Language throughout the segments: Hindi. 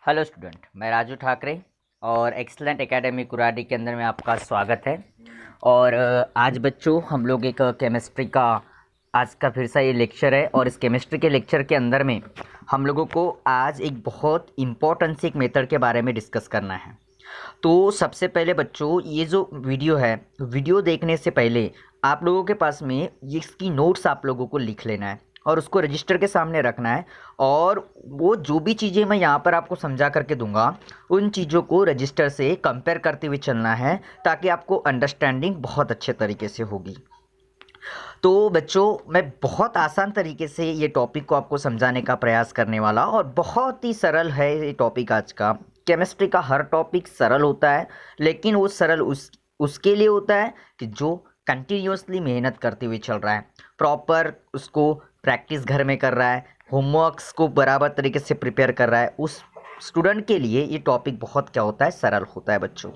हेलो स्टूडेंट, मैं राजू ठाकरे और एक्सीलेंट एकेडमी कुराडी के अंदर में आपका स्वागत है। और आज बच्चों हम लोग एक केमिस्ट्री का आज का फिर से ये लेक्चर है और इस केमिस्ट्री के लेक्चर के अंदर में हम लोगों को आज एक बहुत इम्पोर्टेंट सी एक मेथड के बारे में डिस्कस करना है। तो सबसे पहले बच्चों, ये जो वीडियो है, वीडियो देखने से पहले आप लोगों के पास में ये इसकी नोट्स आप लोगों को लिख लेना है और उसको रजिस्टर के सामने रखना है। और वो जो भी चीज़ें मैं यहाँ पर आपको समझा करके दूंगा उन चीज़ों को रजिस्टर से कंपेयर करते हुए चलना है, ताकि आपको अंडरस्टैंडिंग बहुत अच्छे तरीके से होगी। तो बच्चों, मैं बहुत आसान तरीके से ये टॉपिक को आपको समझाने का प्रयास करने वाला, और बहुत ही सरल है ये टॉपिक आज का। केमिस्ट्री का हर टॉपिक सरल होता है, लेकिन वो सरल उसके लिए होता है कि जो कंटिन्यूसली मेहनत करते हुए चल रहा है, प्रॉपर उसको प्रैक्टिस घर में कर रहा है, होमवर्क्स को बराबर तरीके से प्रिपेयर कर रहा है, उस स्टूडेंट के लिए ये टॉपिक बहुत क्या होता है, सरल होता है बच्चों।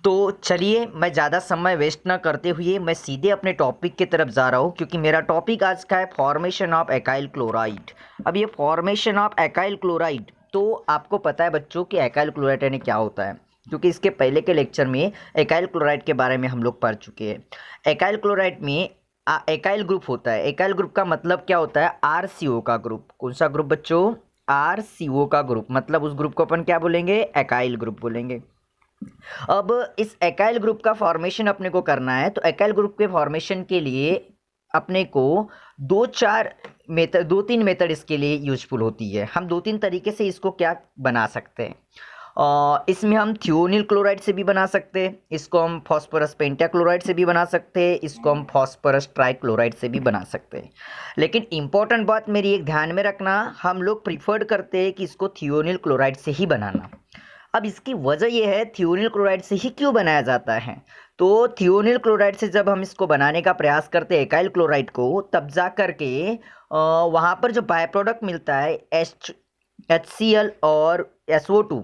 तो चलिए, मैं ज़्यादा समय वेस्ट ना करते हुए मैं सीधे अपने टॉपिक की तरफ जा रहा हूँ, क्योंकि मेरा टॉपिक आज का है फॉर्मेशन ऑफ एकाइल क्लोराइड। अब ये फॉर्मेशन ऑफ एकाइल क्लोराइड, तो आपको पता है बच्चों कि एकाइल क्लोराइड यानी क्या होता है, क्योंकि इसके पहले के लेक्चर में एकाइल क्लोराइड के बारे में हम लोग पढ़ चुके हैं। एकाइल क्लोराइड में एकाइल ग्रुप होता है। एकाइल ग्रुप का मतलब क्या होता है, RCO का ग्रुप। कौन सा ग्रुप बच्चों, RCO का ग्रुप। मतलब उस ग्रुप को अपन क्या बोलेंगे, एकाइल ग्रुप बोलेंगे। अब इस एकाइल ग्रुप का फॉर्मेशन अपने को करना है, तो एकाइल ग्रुप के फॉर्मेशन के लिए अपने को दो तीन मेथड इसके लिए यूजफुल होती है। हम दो तीन तरीके से इसको क्या बना सकते हैं। इसमें हम थियोनिल क्लोराइड से भी बना सकते हैं, इसको हम फॉस्फोरस पेंटाक्लोराइड से भी बना सकते हैं, इसको हम फॉस्फोरस ट्राइक्लोराइड से भी बना सकते हैं। लेकिन इंपॉर्टेंट बात मेरी एक ध्यान में रखना, हम लोग प्रीफर्ड करते हैं कि इसको थियोनिल क्लोराइड से ही बनाना। अब इसकी वजह यह है, थियोनिल क्लोराइड से ही क्यों बनाया जाता है। तो थियोनिल क्लोराइड से जब हम इसको बनाने का प्रयास करते हैं एकाइल क्लोराइड को, तब जा करके वहाँ पर जो बाय प्रोडक्ट मिलता है HCl और SO2,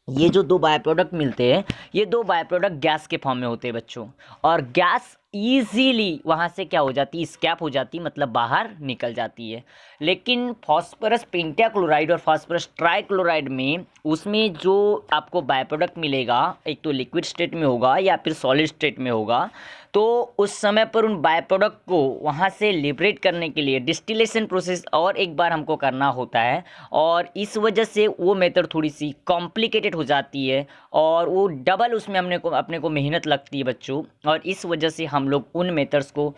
ये जो दो बाय प्रोडक्ट मिलते हैं, ये दो बाय प्रोडक्ट गैस के फॉर्म में होते हैं बच्चों। और गैस इजीली वहाँ से क्या हो जाती है, स्कैप हो जाती है, मतलब बाहर निकल जाती है। लेकिन फॉस्फोरस पेंटाक्लोराइड और फॉस्फोरस ट्राइक्लोराइड में उसमें जो आपको बाय प्रोडक्ट मिलेगा, एक तो लिक्विड स्टेट में होगा या फिर सॉलिड स्टेट में होगा। तो उस समय पर उन बाय प्रोडक्ट को वहाँ से लिबरेट करने के लिए डिस्टिलेशन प्रोसेस और एक बार हमको करना होता है, और इस वजह से वो मेथड थोड़ी सी कॉम्प्लिकेटेड हो जाती है और वो डबल उसमें अपने को मेहनत लगती है बच्चों। और इस वजह से हम लोग उन मेथड्स को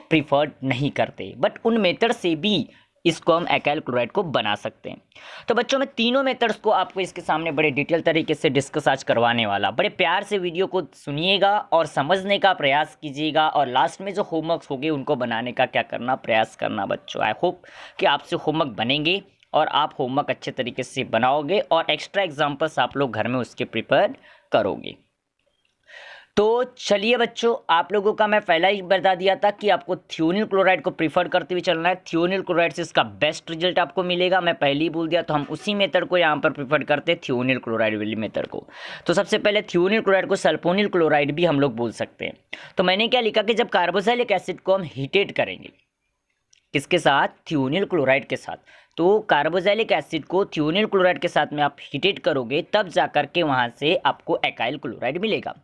प्रीफर्ड नहीं करते, बट उन मेथड से भी इसको हम एकाइल क्लोराइड को बना सकते हैं। तो बच्चों, मैं तीनों मेथड्स को आपको इसके सामने बड़े डिटेल तरीके से डिस्कस आज करवाने वाला। बड़े प्यार से वीडियो को सुनिएगा और समझने का प्रयास कीजिएगा, और लास्ट में जो होमवर्क्स होंगे उनको बनाने का क्या करना, प्रयास करना बच्चों। आई होप कि आपसे होमवर्क बनेंगे और आप होमवर्क अच्छे तरीके से बनाओगे और एक्स्ट्रा एग्जाम्पल्स आप लोग घर में उसके प्रिपेयर करोगे। तो चलिए बच्चों, आप लोगों का मैं पहला ही बता दिया था कि आपको थियोनिल क्लोराइड को प्रीफर करते हुए चलना है। थियोनिल क्लोराइड से इसका बेस्ट रिजल्ट आपको मिलेगा, मैं पहले ही बोल दिया। तो हम उसी मेथड को यहाँ पर प्रीफर करते हैं, थियोनिल क्लोराइड वाली मेथड को। तो सबसे पहले थियोनिल क्लोराइड को सल्फोनिल क्लोराइड भी हम लोग बोल सकते हैं। तो मैंने क्या लिखा कि जब कार्बोक्सिलिक एसिड को हम हीटेट करेंगे, किसके साथ, थियोनिल क्लोराइड के साथ। तो कार्बोक्सिलिक एसिड को थियोनिल क्लोराइड के साथ में आप हीटेट करोगे, तब जाकर के वहाँ से आपको एकाइल क्लोराइड मिलेगा।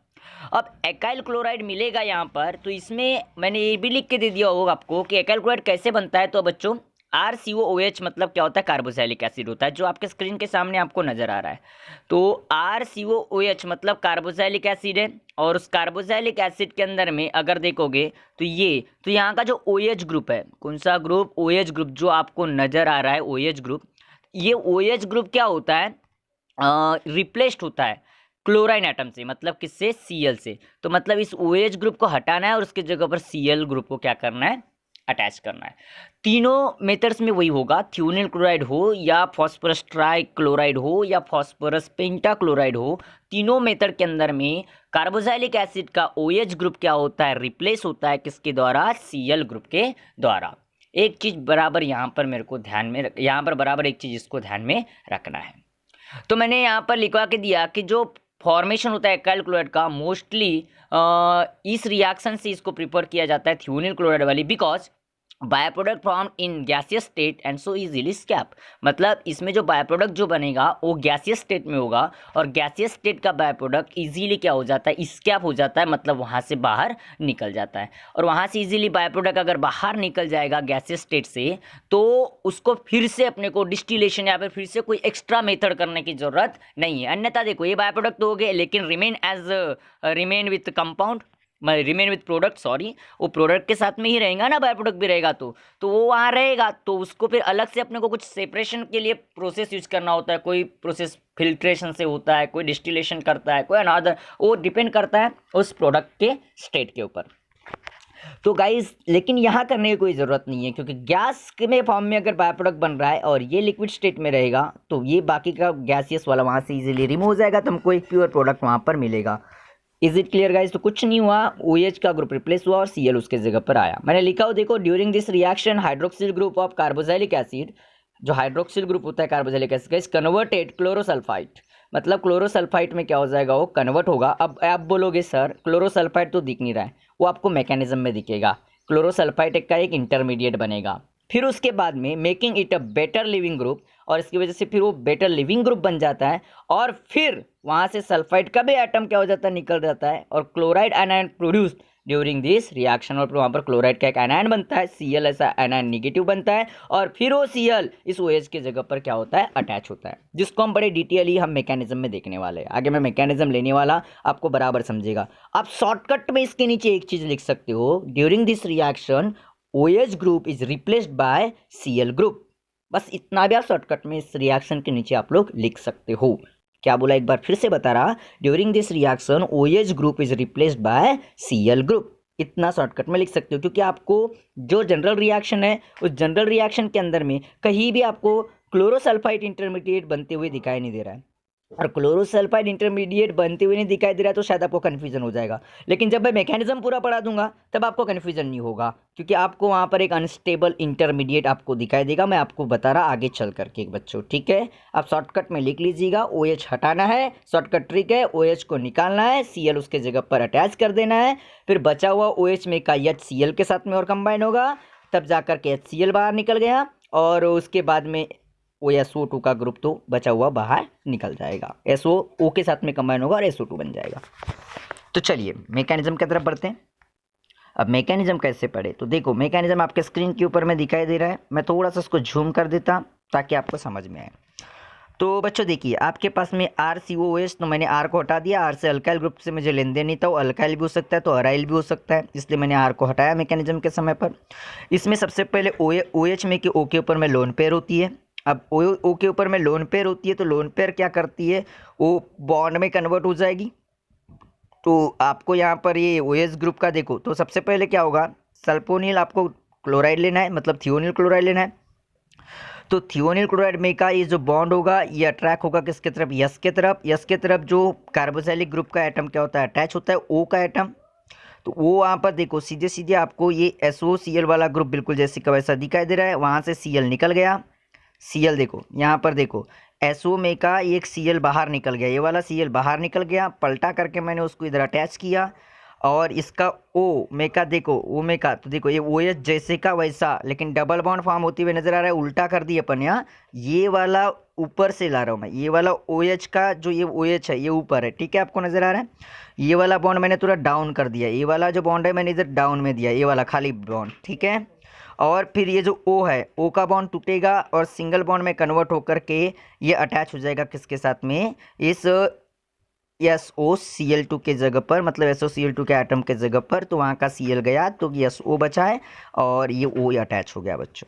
अब एकाइल क्लोराइड मिलेगा यहाँ पर, तो इसमें मैंने ये भी लिख के दे दिया होगा आपको कि एकाइल क्लोराइड कैसे बनता है। तो बच्चों, RCOOH मतलब क्या होता है, कार्बोक्सिलिक एसिड होता है, जो आपके स्क्रीन के सामने आपको नजर आ रहा है। तो RCOOH मतलब कार्बोक्सिलिक एसिड है, और उस कार्बोक्सिलिक एसिड के अंदर में अगर देखोगे तो तो यहाँ का जो OH ग्रुप है, कौन सा ग्रुप, OH ग्रुप जो आपको नजर आ रहा है, OH ग्रुप, ये OH ग्रुप क्या होता है, रिप्लेस्ड होता है क्लोराइन एटम से, मतलब किससे, Cl से। तो मतलब इस OH ग्रुप को हटाना है और उसके जगह पर Cl ग्रुप को क्या करना है, अटैच करना है। तीनों मेथड्स में वही होगा, थियोनिल क्लोराइड हो या फॉस्फोरस ट्राइक्लोराइड हो या फॉस्फोरस पेंटाक्लोराइड हो, तीनों मेथड के अंदर में कार्बोक्सिलिक एसिड का OH ग्रुप क्या होता है, रिप्लेस होता है किसके द्वारा, Cl ग्रुप के द्वारा। एक चीज बराबर यहाँ पर मेरे को ध्यान में यहाँ पर बराबर एक चीज इसको ध्यान में रखना है। तो मैंने यहाँ पर लिखवा के दिया कि जो फॉर्मेशन होता है एकाइल क्लोराइड का, मोस्टली इस रिएक्शन से इसको प्रिपेयर किया जाता है थियोनिल क्लोराइड वाली, because by product form in gaseous state and so easily escape, मतलब इसमें जो बाय प्रोडक्ट जो बनेगा वो गैसियस स्टेट में होगा और गैसियस स्टेट का बाय प्रोडक्ट इजीली क्या हो जाता है, स्कैप हो जाता है, मतलब वहाँ से बाहर निकल जाता है। और वहाँ से इजीली बाय प्रोडक्ट अगर बाहर निकल जाएगा गैसियस स्टेट से, तो उसको फिर से अपने को डिस्टिलेशन या फिर से कोई एक्स्ट्रा मेथड करने की जरूरत नहीं है। अन्यथा देखो ये बाय प्रोडक्ट तो हो गए, लेकिन remain with compound, remain with product, sorry, वो प्रोडक्ट के साथ में ही रहेगा ना, बाय प्रोडक्ट भी रहेगा तो वो वहाँ रहेगा, तो उसको फिर अलग से अपने को कुछ सेपरेशन के लिए प्रोसेस यूज करना होता है। कोई प्रोसेस फिल्ट्रेशन से होता है, कोई डिस्टिलेशन करता है, कोई अनदर, वो डिपेंड करता है उस प्रोडक्ट के स्टेट के ऊपर। तो गाइस लेकिन यहाँ करने की कोई ज़रूरत नहीं है, क्योंकि गैस में फॉर्म में अगर बाय प्रोडक्ट बन रहा है और ये लिक्विड स्टेट में रहेगा तो ये बाकी का गैसियस वाला वहाँ से इजीली रिमूव हो जाएगा, तो हमको एक प्योर प्रोडक्ट वहाँ पर मिलेगा। Is it clear guys? तो कुछ नहीं हुआ, OH का ग्रुप रिप्लेस हुआ और Cl उसके जगह पर आया। मैंने लिखा हो देखो, during this reaction hydroxyl group of carboxylic acid, जो हाइड्रोक्सिल ग्रुप होता है कार्बोक्सिलिक एसिड का, इज कन्वर्टेड क्लोरोसल्फाइड, मतलब क्लोरोसल्फाइड में क्या हो जाएगा, वो कन्वर्ट होगा। अब आप बोलोगे सर क्लोरोसल्फाइड तो दिख नहीं रहा है, वो आपको मैकेनिज्म में दिखेगा। क्लोरोसल्फाइड का एक इंटरमीडिएट बनेगा, फिर उसके बाद में making it a better leaving group, और इसकी वजह से फिर वो बेटर लिविंग ग्रुप बन जाता है, और फिर वहाँ से सल्फाइड का भी एटम क्या हो जाता है, निकल जाता है, और chloride anion produced during this reaction, और फिर वहाँ पर क्लोराइड का एक एनायन बनता है, Cl ऐसा एनायन नेगेटिव बनता है, और फिर वो Cl इस OH की जगह पर क्या होता है, अटैच होता है, जिसको हम बड़े डिटेयली हम मैकेनिज्म में देखने वाले हैं। आगे मैं मैकेनिज्म लेने वाला, आपको बराबर समझेगा। आप शॉर्टकट में इसके नीचे एक चीज़ लिख सकते हो, during this reaction OH group is replaced by Cl group. बस इतना भी आप शॉर्टकट में इस रिएक्शन के नीचे आप लोग लिख सकते हो। क्या बोला, एक बार फिर से बता रहा, during this reaction OH group is replaced by Cl group, इतना शॉर्टकट में लिख सकते हो, क्योंकि आपको जो जनरल रिएक्शन है उस जनरल रिएक्शन के अंदर में कहीं भी आपको क्लोरोसल्फाइड इंटरमीडिएट बनते हुए दिखाई नहीं दे रहा है, और क्लोरोसल्फाइड इंटरमीडिएट बनते हुए नहीं दिखाई दे रहा है, तो शायद आपको कन्फ्यूजन हो जाएगा। लेकिन जब मैं मैकेनिज्म पूरा पढ़ा दूंगा तब आपको कन्फ्यूजन नहीं होगा, क्योंकि आपको वहाँ पर एक अनस्टेबल इंटरमीडिएट आपको दिखाई देगा। मैं आपको बता रहा आगे चल करके एक बच्चों, ठीक है? आप शॉर्टकट में लिख लीजिएगा, OH हटाना है, शॉर्टकट ट्रिक है, OH को निकालना है, Cl उसके जगह पर अटैच कर देना है, फिर बचा हुआ OH में का HCl के साथ में और कंबाइन होगा, तब जाकर के HCl बाहर निकल गया, और उसके बाद में वो SO2 का ग्रुप तो बचा हुआ बाहर निकल जाएगा, SO के साथ में कंबाइन होगा और SO2 बन जाएगा। तो चलिए मैकेनिज्म की तरफ बढ़ते हैं। अब मैकेनिज्म कैसे पढ़े, तो देखो मैकेनिज्म आपके स्क्रीन के ऊपर में दिखाई दे रहा है, मैं थोड़ा सा उसको झूम कर देता ताकि आपको समझ में आए। तो बच्चों देखिए, आपके पास में RCOOH, तो मैंने R को हटा दिया, R से अल्काइल ग्रुप से मुझे लेन देन नहीं था, वो अल्काइल भी हो सकता है तो अराइल भी हो सकता है, इसलिए मैंने R को हटाया मैकेनिज्म के समय पर। इसमें सबसे पहले OH में कि O के ऊपर में लोन पेयर होती है। अब O के ऊपर में लोन पेयर होती है, तो लोन पेयर क्या करती है, वो बॉन्ड में कन्वर्ट हो जाएगी। तो आपको यहाँ पर ये OH ग्रुप का देखो, तो सबसे पहले क्या होगा, सल्फोनिल आपको क्लोराइड लेना है, मतलब थियोनिल क्लोराइड लेना है। तो थियोनिल क्लोराइड में का ये जो बॉन्ड होगा ये अट्रैक्ट होगा किसके तरफ, यस के तरफ। यस के तरफ जो कार्बोक्सिलिक ग्रुप का एटम क्या होता है, अटैच होता है O का एटम। तो वो वहाँ पर देखो सीधे सीधे आपको ये SOCl वाला ग्रुप बिल्कुल जैसे का वैसा दिखाई दे रहा है, वहाँ से Cl निकल गया। Cl देखो यहाँ पर देखो, SO में का एक Cl बाहर निकल गया, ये वाला Cl बाहर निकल गया, पलटा करके मैंने उसको इधर अटैच किया, और इसका O में का देखो, O में का तो देखो ये OH जैसे का वैसा, लेकिन डबल बॉन्ड फॉर्म होती हुई नजर आ रहा है, उल्टा कर दिए अपन यहाँ, ये वाला ऊपर से ला रहा हूँ मैं, ये वाला OH का जो ये OH है ये ऊपर है, ठीक है, आपको नजर आ रहा है। ये वाला बॉन्ड मैंने थोड़ा डाउन कर दिया, ये वाला जो बॉन्ड है मैंने इधर डाउन में दिया, ये वाला खाली बॉन्ड, ठीक है। और फिर ये जो O है, O का बॉन्ड टूटेगा और सिंगल बॉन्ड में कन्वर्ट होकर के ये अटैच हो जाएगा किसके साथ में, इस SOCl2 के जगह पर, मतलब SOCl2 के एटम के जगह पर, तो वहाँ का Cl गया तो SO बचा है और ये O अटैच हो गया बच्चों।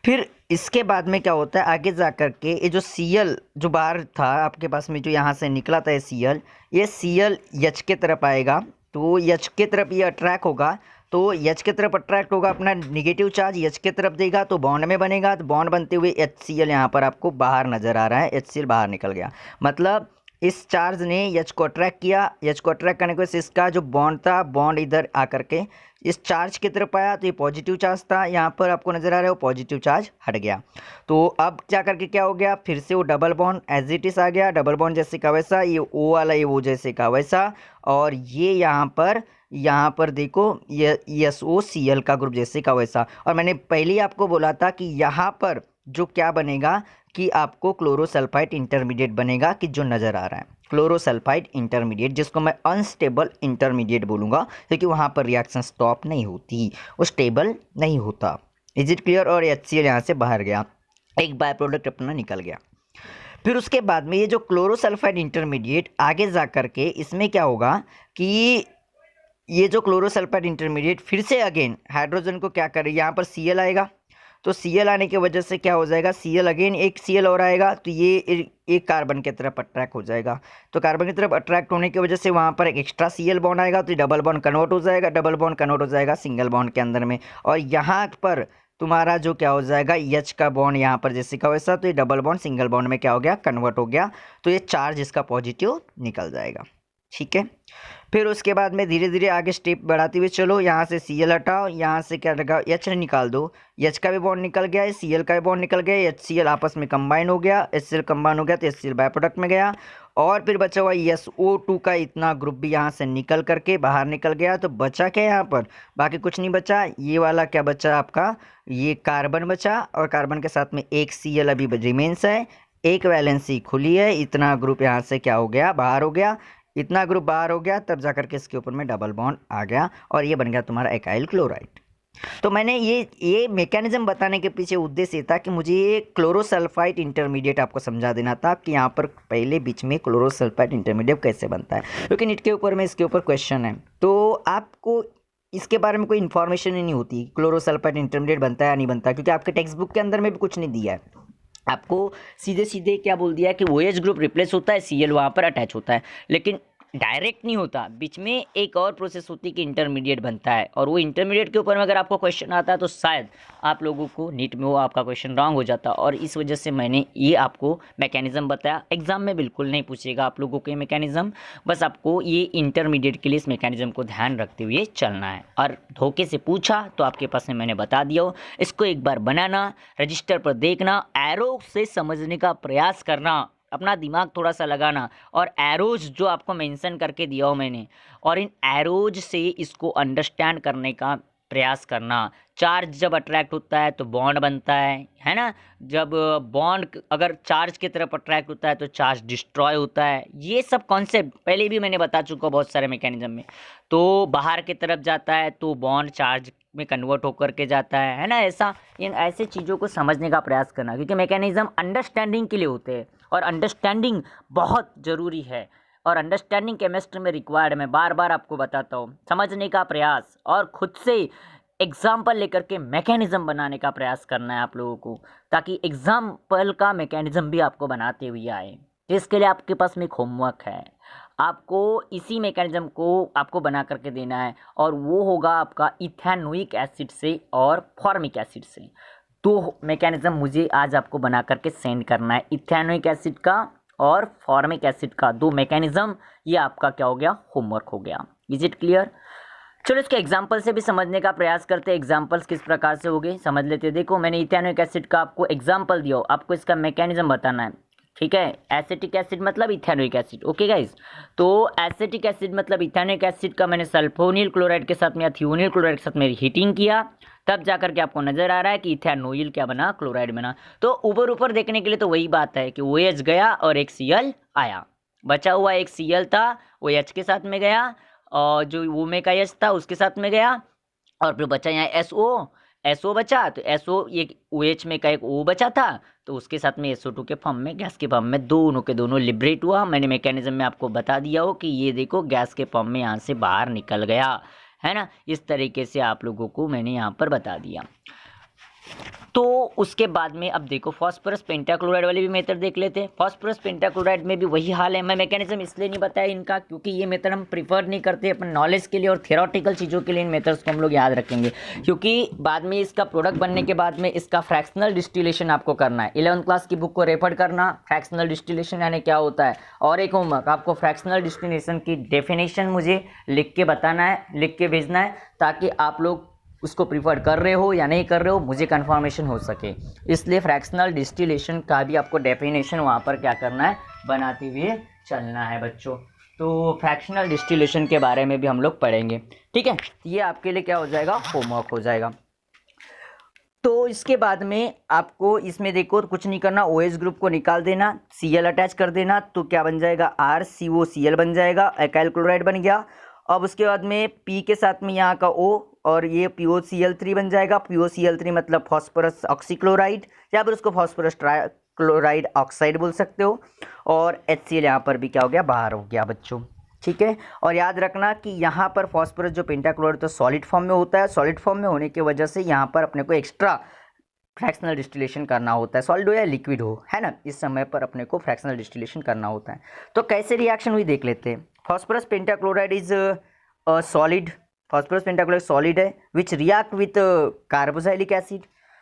फिर इसके बाद में क्या होता है, आगे जा कर के ये जो Cl जो बाहर था आपके पास में, जो यहाँ से निकला था ये Cl H के तरफ आएगा, तो H के तरफ ये अट्रैक्ट होगा, तो H के तरफ अट्रैक्ट होगा, अपना निगेटिव चार्ज H के तरफ देगा, तो बॉन्ड में बनेगा, तो बॉन्ड बनते हुए HCl यहाँ पर आपको बाहर नज़र आ रहा है, HCl बाहर निकल गया, मतलब इस चार्ज ने H को अट्रैक्ट किया। H को अट्रैक्ट करने के वजह से इसका जो बॉन्ड था, बॉन्ड इधर आकर के इस चार्ज की तरफ आया, तो ये पॉजिटिव चार्ज था, यहाँ पर आपको नज़र आ रहा है वो पॉजिटिव चार्ज हट गया। तो अब जा करके क्या हो गया, फिर से वो double bond as it is आ गया, डबल बॉन्ड जैसे का वैसा, ये O वाला ये O जैसे का वैसा, और ये यहाँ पर यहाँ पर देखो ये SOCl का ग्रुप जैसे का वैसा। और मैंने पहले ही आपको बोला था कि यहाँ पर जो क्या बनेगा कि आपको क्लोरोसल्फाइड इंटरमीडिएट बनेगा, कि जो नज़र आ रहा है क्लोरोसल्फाइड इंटरमीडिएट, जिसको मैं अनस्टेबल इंटरमीडिएट बोलूँगा, क्योंकि वहाँ पर रिएक्शन स्टॉप नहीं होती, वो स्टेबल नहीं होता। Is it clear? और HCl यहाँ से बाहर गया, एक बाय प्रोडक्ट अपना निकल गया। फिर उसके बाद में ये जो क्लोरोसल्फाइड इंटरमीडिएट आगे जा कर के इसमें क्या होगा कि ये जो क्लोरोसल्फाइड इंटरमीडिएट फिर से अगेन हाइड्रोजन को क्या करे, यहाँ पर Cl आएगा, तो Cl आने की वजह से क्या हो जाएगा, Cl अगेन एक Cl और आएगा, तो ये एक कार्बन की तरफ अट्रैक्ट हो जाएगा। तो कार्बन की तरफ अट्रैक्ट होने की वजह से वहाँ पर एक एक्स्ट्रा Cl बॉन्ड आएगा, तो डबल बॉन्ड कन्वर्ट हो जाएगा, डबल बॉन्ड कन्वर्ट हो जाएगा सिंगल बॉन्ड के अंदर में। और यहाँ पर तुम्हारा जो क्या हो जाएगा H का बॉन्ड यहाँ पर जैसे का वैसा, तो ये डबल बॉन्ड सिंगल बॉन्ड में क्या हो गया, कन्वर्ट हो गया, तो ये चार्ज इसका पॉजिटिव निकल जाएगा। ठीक है, फिर उसके बाद में धीरे धीरे आगे स्टेप बढ़ाते हुए चलो, यहाँ से Cl हटाओ, यहाँ से क्या लगा H निकाल दो, H का भी बॉन्ड निकल गया है, Cl का भी बॉन्ड निकल गया, HCl आपस में कंबाइन हो गया, HCl कंबाइन हो गया तो HCl बाय प्रोडक्ट में गया। और फिर बचा हुआ SO2 का इतना ग्रुप भी यहाँ से निकल करके बाहर निकल गया। तो बचा क्या यहाँ पर, बाकी कुछ नहीं बचा, ये वाला क्या बचा आपका, ये कार्बन बचा, और कार्बन के साथ में एक Cl अभी रिमेंस है, एक वैलेंसी खुली है, इतना ग्रुप यहाँ से क्या हो गया, बाहर हो गया, इतना ग्रुप बाहर हो गया, तब जाकर के इसके ऊपर में डबल बॉन्ड आ गया और ये बन गया तुम्हारा एकाइल क्लोराइड। तो मैंने ये मैकेनिज्म बताने के पीछे उद्देश्य ये था कि मुझे ये क्लोरोसल्फाइड इंटरमीडिएट आपको समझा देना था कि यहाँ पर पहले बीच में क्लोरोसल्फाइड इंटरमीडिएट कैसे बनता है, क्योंकि नीट के ऊपर में इसके ऊपर क्वेश्चन है, तो आपको इसके बारे में कोई इन्फॉर्मेशन ही नहीं होती क्लोरोसल्फाइड इंटरमीडिएट बनता है या नहीं बनता, क्योंकि आपके टेक्स्ट बुक के अंदर में भी कुछ नहीं दिया है। आपको सीधे सीधे क्या बोल दिया है कि OH ग्रुप रिप्लेस होता है, Cl वहाँ पर अटैच होता है, लेकिन डायरेक्ट नहीं होता, बीच में एक और प्रोसेस होती है कि इंटरमीडिएट बनता है। और वो इंटरमीडिएट के ऊपर में अगर आपको क्वेश्चन आता है तो शायद आप लोगों को नीट में वो आपका क्वेश्चन रॉन्ग हो जाता, और इस वजह से मैंने ये आपको मैकेनिज्म बताया। एग्जाम में बिल्कुल नहीं पूछेगा आप लोगों को ये मैकेनिज्म, बस आपको ये इंटरमीडिएट के लिए इस मैकेनिज्म को ध्यान रखते हुए चलना है। और धोखे से पूछा तो आपके पास में मैंने बता दिया हो, इसको एक बार बनाना, रजिस्टर पर देखना, एरो से समझने का प्रयास करना, अपना दिमाग थोड़ा सा लगाना, और एरोज जो आपको मेंशन करके दिया हो मैंने, और इन एरोज से इसको अंडरस्टैंड करने का प्रयास करना। चार्ज जब अट्रैक्ट होता है तो बॉन्ड बनता है ना, जब बॉन्ड अगर चार्ज की तरफ अट्रैक्ट होता है तो चार्ज डिस्ट्रॉय होता है। ये सब कॉन्सेप्ट पहले भी मैंने बता चुका बहुत सारे मैकेनिज्म में। तो बाहर की तरफ जाता है तो बॉन्ड चार्ज में कन्वर्ट होकर के जाता है ना, ऐसा इन ऐसे चीज़ों को समझने का प्रयास करना, क्योंकि मैकेनिज्म अंडरस्टैंडिंग के लिए होते हैं और अंडरस्टैंडिंग बहुत ज़रूरी है, और अंडरस्टैंडिंग केमिस्ट्री में रिक्वायर्ड है। मैं बार बार आपको बताता हूँ, समझने का प्रयास और खुद से एग्जाम्पल लेकर के मैकेनिज्म बनाने का प्रयास करना है आप लोगों को, ताकि एग्जाम्पल का मैकेनिज्म भी आपको बनाते हुए आए। तो इसके लिए आपके पास में एक होमवर्क है, आपको इसी मैकेनिज्म को आपको बना करके देना है, और वो होगा आपका इथेनोइक एसिड से और फॉर्मिक एसिड से। दो मैकेनिज्म मुझे आज आपको बना करके सेंड करना है, इथेनोइक एसिड का और फॉर्मिक एसिड का, दो मैकेनिज्म। ये आपका क्या हो गया, होमवर्क हो गया। Is it clear? चलो इसके एग्जाम्पल से भी समझने का प्रयास करते हैं। एग्जाम्पल्स किस प्रकार से हो गए समझ लेते हैं। देखो मैंने इथेनोइक एसिड का आपको एग्जाम्पल दिया, आपको इसका मैकेनिज्म बताना है, ठीक है। एसिटिक एसिड मतलब इथेनोइक एसिड, ओके गाइस। तो एसिटिक एसिड मतलब इथेनोइक एसिड का मैंने सल्फोनिल क्लोराइड के साथ में या थियोनिल क्लोराइड के साथ में हीटिंग किया, तब जाकर के आपको नजर आ रहा है कि इथेनोइल क्या बना, क्लोराइड बना। तो ऊपर ऊपर देखने के लिए तो वही बात है कि OH गया और एक Cl आया, बचा हुआ एक Cl था वो H के साथ में गया, और जो वो में का H था उसके साथ में गया, और फिर बचा यहाँ SO बचा, तो SO ये OH में का एक O बचा था, तो उसके साथ में SO2 के फॉर्म में, गैस के फॉर्म में दोनों के दोनों लिबरेट हुआ। मैंने मैकेनिज्म में आपको बता दिया हो कि ये देखो गैस के फॉर्म में यहाँ से बाहर निकल गया, है ना। इस तरीके से आप लोगों को मैंने यहाँ पर बता दिया। तो उसके बाद में अब देखो फॉस्फोरस पेंटाक्लोराइड वाले भी मेथड देख लेते हैं। फॉस्फोरस पेंटाक्लोराइड में भी वही हाल है। मैं मैकेनिज्म इसलिए नहीं बताया इनका क्योंकि ये मेथड हम प्रीफर नहीं करते अपन नॉलेज के लिए, और थियोरेटिकल चीज़ों के लिए इन मेथड्स को हम लोग याद रखेंगे, क्योंकि बाद में इसका प्रोडक्ट बनने के बाद में इसका फ्रैक्शनल डिस्टिलेशन आपको करना है। 11th क्लास की बुक को रेफर करना, फ्रैक्शनल डिस्टिलेशन यानी क्या होता है। और एक होमवर्क, आपको फ्रैक्शनल डिस्टिलेशन की डेफिनेशन मुझे लिख के बताना है, लिख के भेजना है, ताकि आप लोग उसको प्रीफर कर रहे हो या नहीं कर रहे हो मुझे कंफर्मेशन हो सके। इसलिए फ्रैक्शनल डिस्टिलेशन का भी आपको डेफिनेशन वहाँ पर क्या करना है, बनाते हुए चलना है बच्चों। तो फ्रैक्शनल डिस्टिलेशन के बारे में भी हम लोग पढ़ेंगे, ठीक है। ये आपके लिए क्या हो जाएगा, होमवर्क हो जाएगा। तो इसके बाद में आपको इसमें देखो कुछ नहीं करना, OH ग्रुप को निकाल देना, Cl अटैच कर देना, तो क्या बन जाएगा, RCOCl बन जाएगा, एकाइल क्लोराइड बन गया। अब उसके बाद में P के साथ में यहाँ का O और ये POCl3 बन जाएगा। POCl3 मतलब फॉस्फोरस ऑक्सीक्लोराइड, या फिर उसको फॉस्फोरस ट्राइक्लोराइड ऑक्साइड बोल सकते हो। और HCl यहाँ पर भी क्या हो गया, बाहर हो गया बच्चों, ठीक है। और याद रखना कि यहाँ पर फॉस्फोरस जो पेंटाक्लोराइड तो सॉलिड फॉर्म में होता है, सॉलिड फॉर्म में होने की वजह से यहाँ पर अपने को एक्स्ट्रा फ्रैक्शनल डिस्टिलेशन करना होता है, सॉलिड हो या लिक्विड हो, है ना। इस समय पर अपने को फ्रैक्शनल डिस्टिलेशन करना होता है। तो कैसे रिएक्शन हुई देख लेते हैं। Phosphorus pentachloride is solid, phosphorus pentachloride solid है which react with carboxylic acid,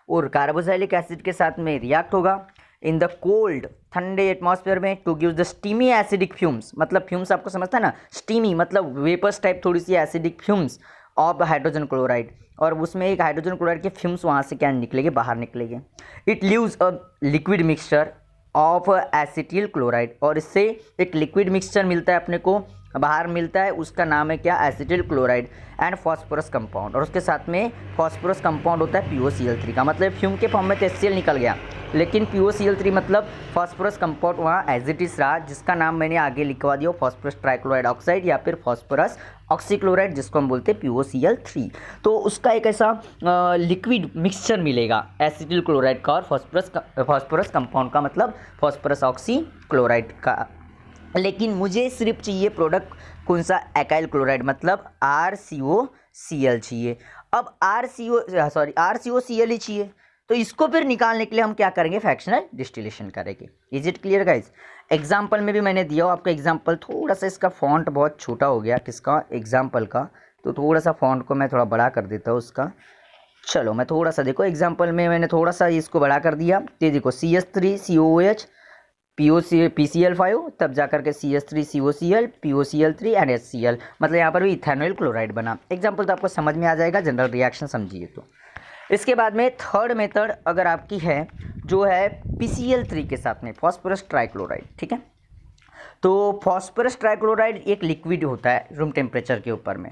और कार्बोक्सिलिक एसिड के साथ में रिएक्ट होगा इन द कोल्ड ठंडे एटमॉस्फेयर में to give the steamy acidic fumes. मतलब फ्यूम्स आपको समझता है ना, स्टीमी मतलब वेपर्स टाइप थोड़ी सी acidic fumes of hydrogen chloride, और उसमें एक हाइड्रोजन क्लोराइड के फ्यूम्स वहाँ से क्या निकलेंगे, बाहर निकलेंगे। It leaves a liquid mixture of acetyl chloride, और इससे एक लिक्विड मिक्सचर मिलता है अपने को, बाहर मिलता है, उसका नाम है क्या, acetyl chloride and phosphorus compound. और उसके साथ में फॉस्फोरस कंपाउंड होता है POCl3 का, मतलब फ्यूम के फॉर्म में तो HCl निकल गया, लेकिन POCl3 मतलब फॉस्फोरस कंपाउंड वहाँ एज इट इज रहा, जिसका नाम मैंने आगे लिखवा दिया, फॉस्फोरस ट्राइक्लोराइड ऑक्साइड या फिर फॉस्फोरस ऑक्सीक्लोराइड, जिसको हम बोलते हैं POCl3। तो उसका एक ऐसा लिक्विड मिक्सचर मिलेगा एसिटिल क्लोराइड का और फॉस्फोरस कंपाउंड का, मतलब फॉस्फोरस ऑक्सीक्लोराइड का। लेकिन मुझे सिर्फ चाहिए प्रोडक्ट कौन सा, एकाइल क्लोराइड, मतलब RCOCl चाहिए। अब RCOCl ही चाहिए, तो इसको फिर निकालने के लिए हम क्या करेंगे, फ्रैक्शनल डिस्टिलेशन करेंगे। Is it clear guys. Example में भी मैंने दिया हो आपको एग्जाम्पल, थोड़ा सा इसका फॉन्ट बहुत छोटा हो गया, किसका, एग्जाम्पल का, तो थोड़ा सा फॉन्ट को मैं थोड़ा बड़ा कर देता हूँ उसका। चलो मैं थोड़ा सा, देखो एग्जाम्पल में मैंने थोड़ा सा इसको बड़ा कर दिया, तो देखो CH3COOH PCl5, तब जाकर के CH3COCl POCl3 एंड HCl, मतलब यहाँ पर भी इथेनॉल क्लोराइड बना। एग्जाम्पल तो आपको समझ में आ जाएगा, जनरल रिएक्शन समझिए। तो इसके बाद में थर्ड मेथड अगर आपकी है, जो है PCl3 के साथ में फॉस्फोरस ट्राइक्लोराइड, ठीक है। तो फॉस्फोरस ट्राइक्लोराइड एक लिक्विड होता है रूम टेम्परेचर के ऊपर में,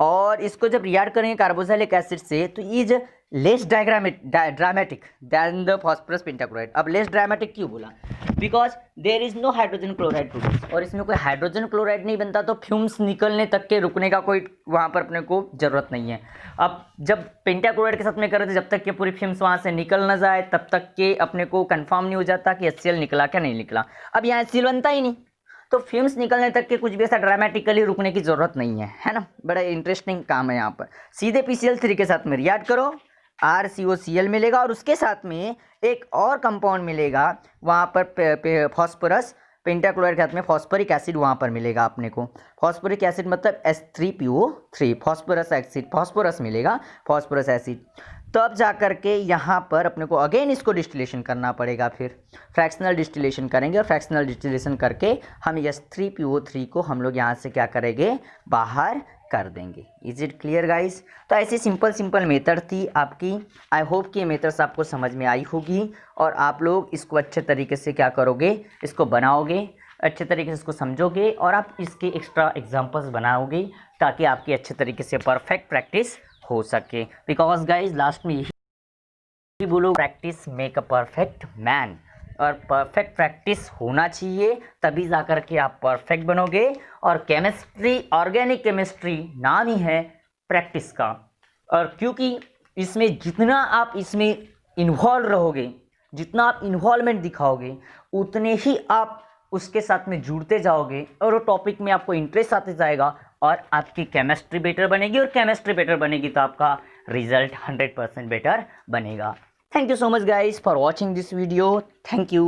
और इसको जब रिएक्ट करेंगे कार्बोक्सिलिक एसिड से, तो is less dramatic than the phosphorus pentachloride. अब लेस ड्रामेटिक क्यों बोला, because there is no hydrogen chloride produce, और इसमें कोई हाइड्रोजन क्लोराइड नहीं बनता, तो फ्यूम्स निकलने तक के रुकने का कोई वहाँ पर अपने को ज़रूरत नहीं है। अब जब पेंटाक्लोराइड के साथ में कर रहे थे, जब तक कि पूरी फ्यूम्स वहाँ से निकल ना जाए, तब तक के अपने को कंफर्म नहीं हो जाता कि HCl निकला क्या नहीं निकला। अब यहाँ HCl बनता ही नहीं, तो फ्यूम्स निकलने तक के कुछ भी ऐसा ड्रामेटिकली रुकने की ज़रूरत नहीं है ना। बड़ा इंटरेस्टिंग काम है यहाँ पर। सीधे PCl3 के साथ में रिएक्ट करो, RCOCl मिलेगा, और उसके साथ में एक और कंपाउंड मिलेगा, वहाँ पर फॉस्फोरस पेंटाक्लोराइड के साथ में फॉस्फोरिक एसिड वहाँ पर मिलेगा अपने को। फॉस्फोरिक एसिड मतलब H3PO3, फॉस्फोरस मिलेगा, फॉस्फोरस एसिड। तब जा कर के यहाँ पर अपने को अगेन इसको डिस्टिलेशन करना पड़ेगा, फिर फ्रैक्शनल डिस्टिलेशन करेंगे, और फ्रैक्शनल डिस्टिलेशन करके हम H3PO3 को हम लोग यहाँ से क्या करेंगे, बाहर कर देंगे। Is it clear guys. तो ऐसी सिंपल मेथड थी आपकी। आई होप कि ये मेथड्स आपको समझ में आई होगी, और आप लोग इसको अच्छे तरीके से क्या करोगे, इसको बनाओगे, अच्छे तरीके से इसको समझोगे, और आप इसके एक्स्ट्रा एग्जाम्पल्स बनाओगे, ताकि आपकी अच्छे तरीके से परफेक्ट प्रैक्टिस हो सके। बिकॉज गाइज लास्ट में यही बोलो, practice make a perfect man, और परफेक्ट प्रैक्टिस होना चाहिए, तभी जा कर के आप परफेक्ट बनोगे। और केमिस्ट्री, ऑर्गेनिक केमिस्ट्री नाम ही है प्रैक्टिस का, और क्योंकि इसमें जितना आप इसमें इन्वॉल्व रहोगे, जितना आप इन्वॉल्वमेंट दिखाओगे, उतने ही आप उसके साथ में जुड़ते जाओगे, और वो टॉपिक में आपको इंटरेस्ट आते जाएगा, और आपकी केमिस्ट्री बेटर बनेगी, और केमिस्ट्री बेटर बनेगी तो आपका रिजल्ट 100% बेटर बनेगा। Thank you so much guys for watching this video. Thank you.